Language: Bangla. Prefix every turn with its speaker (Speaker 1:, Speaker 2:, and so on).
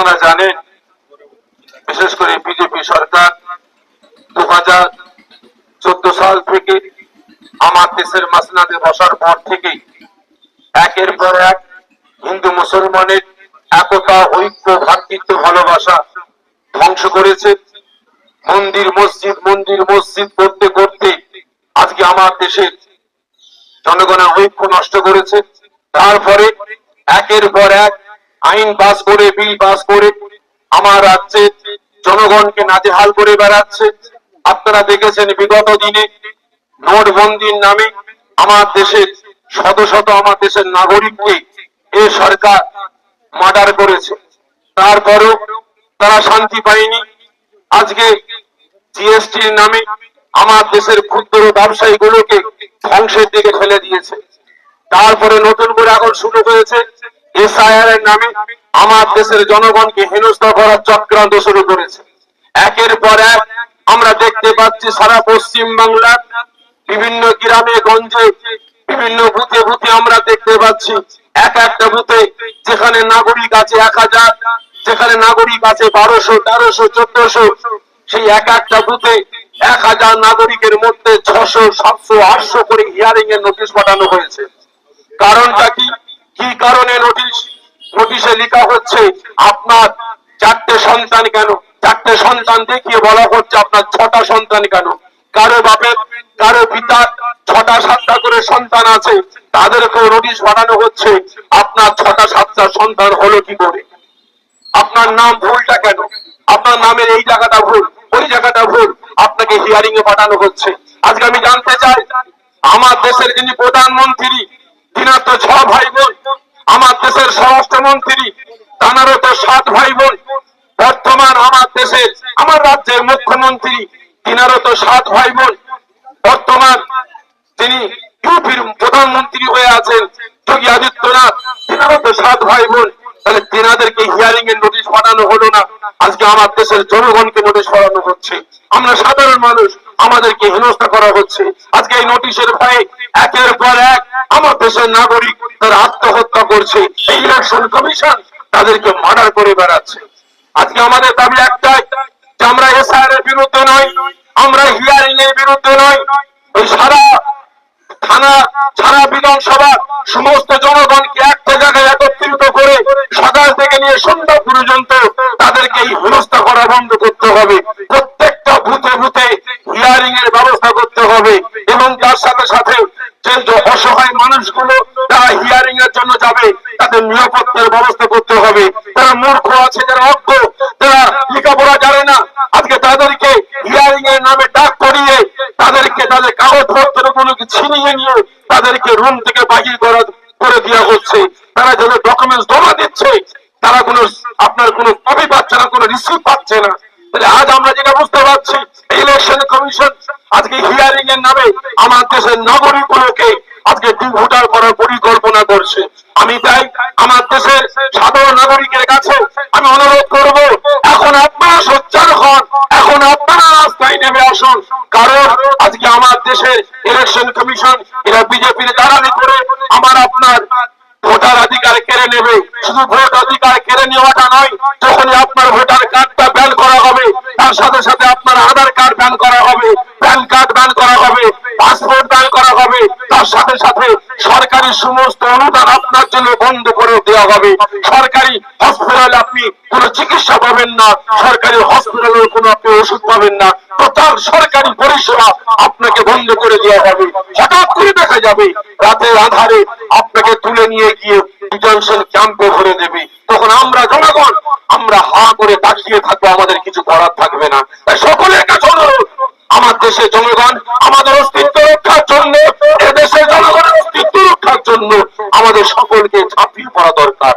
Speaker 1: আপনারা জানেন বিশেষ করে বিজেপি সরকার 2014 সাল থেকে আমার দেশের মাসনাদে বসার পর থেকে একের পর এক হিন্দু মুসলমানের একতা, ঐক্য, ভ্রাতৃত্ব, ভালোবাসা ধ্বংস করেছে। মন্দির মসজিদ করতে করতে আজকে আমার দেশের জনগণের ঐক্য নষ্ট করেছে। তারপরে একের পর এক আইন পাস করে, বিল পাস করে আমার রাজ্যে জনগণকে নাজেহাল করে বেড়াচ্ছে। আপনারা দেখেছেন বিগত দিনে নোটবন্দির নামে আমার দেশের শত শত আমার দেশের নাগরিককে এই সরকার মার্ডার করেছে। তারপরেও তারা শান্তি পায়নি। আজকে জিএসটির নামে আমার দেশের ক্ষুদ্র ব্যবসায়ীগুলোকে ধ্বংসের দিকে ফেলে দিয়েছে। তারপরে নতুন করে এখন শুরু হয়েছে এসআইআর এর নামে আমার দেশের জনগণকে হেনস্থা করার চক্রান্ত শুরু করেছে। একের পর এক আমরা দেখতে পাচ্ছি সারা পশ্চিম বাংলার বিভিন্ন গ্রামে গঞ্জে বিভিন্ন বুথে বুথে আমরা দেখতে পাচ্ছি এক একটা বুথে যেখানে নাগরিক আছে 1000, যেখানে নাগরিক আছে 1200, 1300, 1400, সেই এক একটা বুথে 1000 নাগরিকের মধ্যে 600, 700, 800 করে হিয়ারিং এর নোটিশ পাঠানো হয়েছে। কারণটা কি? কি কারণে নোটিশে লেখা হচ্ছে আপনার 4টে সন্তান কেন? 4টে সন্তান দেখিয়ে বলা হচ্ছে আপনার 6টা সন্তান কেন? কারো বাপের কারো পিতার 6টা 7টা করে সন্তান আছে, তাদেরকেও নোটিশ পাঠানো হচ্ছে আপনার 6টা 7টা সন্তান হলো কি করে? আপনার নাম ভুলটা কেন? আপনার নামের এই জায়গাটা ভুল, ওই জায়গাটা ভুল, আপনাকে হিয়ারিং এ পাঠানো হচ্ছে। আজকে আমি জানতে চাই আমার দেশের যিনি প্রধানমন্ত্রী তিনার তো 6 ভাই বোন, আমার দেশের স্বরাষ্ট্রমন্ত্রী তানারও তো 7 ভাই বোন, বর্তমান আমার দেশের আমার রাজ্যের মুখ্যমন্ত্রী তিনারও তো 7 ভাই বোন, বর্তমান তিনি ইউপির প্রধানমন্ত্রী হয়ে আছেন যোগী আদিত্যনাথ, তিনারও তো 7 ভাই বোন। তাহলে তিনাদেরকে হিয়ারিং এর নোটিশ পাঠানো হলো না, আজকে আমার দেশের জনগণকে নোটিশ পাঠানো হচ্ছে। আমরা সাধারণ মানুষ, আমাদেরকে হেনস্থা করা হচ্ছে। আজকে এই নোটিশের ভয়ে একের পর এক আমার দেশের নাগরিক তারা আত্মহত্যা করছে। এই ইলেকশন কমিশন তাদেরকে মার্ডার করে বেড়াচ্ছে। আজকে আমাদের দাবি একটাই যে আমরা এসআইআর এর বিরুদ্ধে নয়, আমরা হিয়ারিং এর বিরুদ্ধে নয়। ওই সারা থানা, সারা বিধানসভা সমস্ত জনগণকে একটা জায়গায় একত্রিত করে সকাল থেকে নিয়ে সন্ধ্যা পর্যন্ত তাদেরকে এই হেনস্থা করা বন্ধ করতে হবে। প্রত্যেকটা বুথে বুথে হিয়ারিং এর ব্যবস্থা করতে হবে এবং তার সাথে সাথে যে অসহায় মানুষগুলো তারা হিয়ারিং এর জন্য যাবে তাদের নিরাপত্তার ব্যবস্থা করতে হবে। যারা মূর্খ আছে, যারা অজ্ঞ, যারা লেখাপড়া জানে না, আজকে তাদেরকে হিয়ারিং এর নামে ডাক করিয়ে তাদেরকে তাদের কাগজপত্রগুলোকে ছিনিয়ে নিয়ে তাদেরকে রুম থেকে বাহির করে দেওয়া হচ্ছে। তারা যাদের ডকুমেন্টস জমা দিচ্ছে তারা আপনার কোনো কপি পাচ্ছে না, কোনো রিসিভ পাচ্ছে না। তাহলে আজ আমরা যেটা বুঝতে পারছি ইলেকশন কমিশন আজকে হিয়ারিং এর নামে আমার দেশের নাগরিকগুলোকে আজকে ডিভোটার করার পরিকল্পনা করছে। আমি তাই আমার দেশের সাধারণ নাগরিকের কাছে আমি অনুরোধ করব, এখন আপনারা সোচ্চার হন, এখন আপনারা রাস্তায় নেমে আসুন। কারণ আজকে আমার দেশের ইলেকশন কমিশন এরা বিজেপির দালালি করে আমার আপনার ভোটার অধিকার কেড়ে নেবে। শুধু ভোট অধিকার কেড়ে নেওয়াটা নয়, যখনই আপনার ভোটার কার্ডটা ব্যান করা হবে তার সাথে সাথে আপনার আধার কার্ড ব্যান করা হবে, প্যান কার্ড ব্যান করা হবে, পাসপোর্ট ব্যান করা হবে, তার সাথে সাথে সরকারি সমস্ত অনুদান আপনার জন্য বন্ধ করে দেওয়া হবে। সরকারি হসপিটালে আপনি কোনো চিকিৎসা পাবেন না, সরকারি হসপিটালের কোনো আপনি ওষুধ পাবেন না, টোটাল সরকারি পরিষেবা আপনাকে বন্ধ করে দেওয়া হবে। হঠাৎ করে দেখা যাবে রাতের আধারে আপনাকে তুলে নিয়ে গিয়ে ডিটেনশন ক্যাম্পে ভরে দেবে। তখন আমরা জনগণ আমরা হা করে তাকিয়ে থাকবো, আমাদের কিছু করার থাকবে না। তাই সকলের কাছে অনুরোধ, আমার দেশের জনগণ আমাদের অস্তিত্ব রক্ষার জন্য, এদেশের জনগণের অস্তিত্ব রক্ষার জন্য আমাদের সকলকে ঝাঁপিয়ে পড়া দরকার।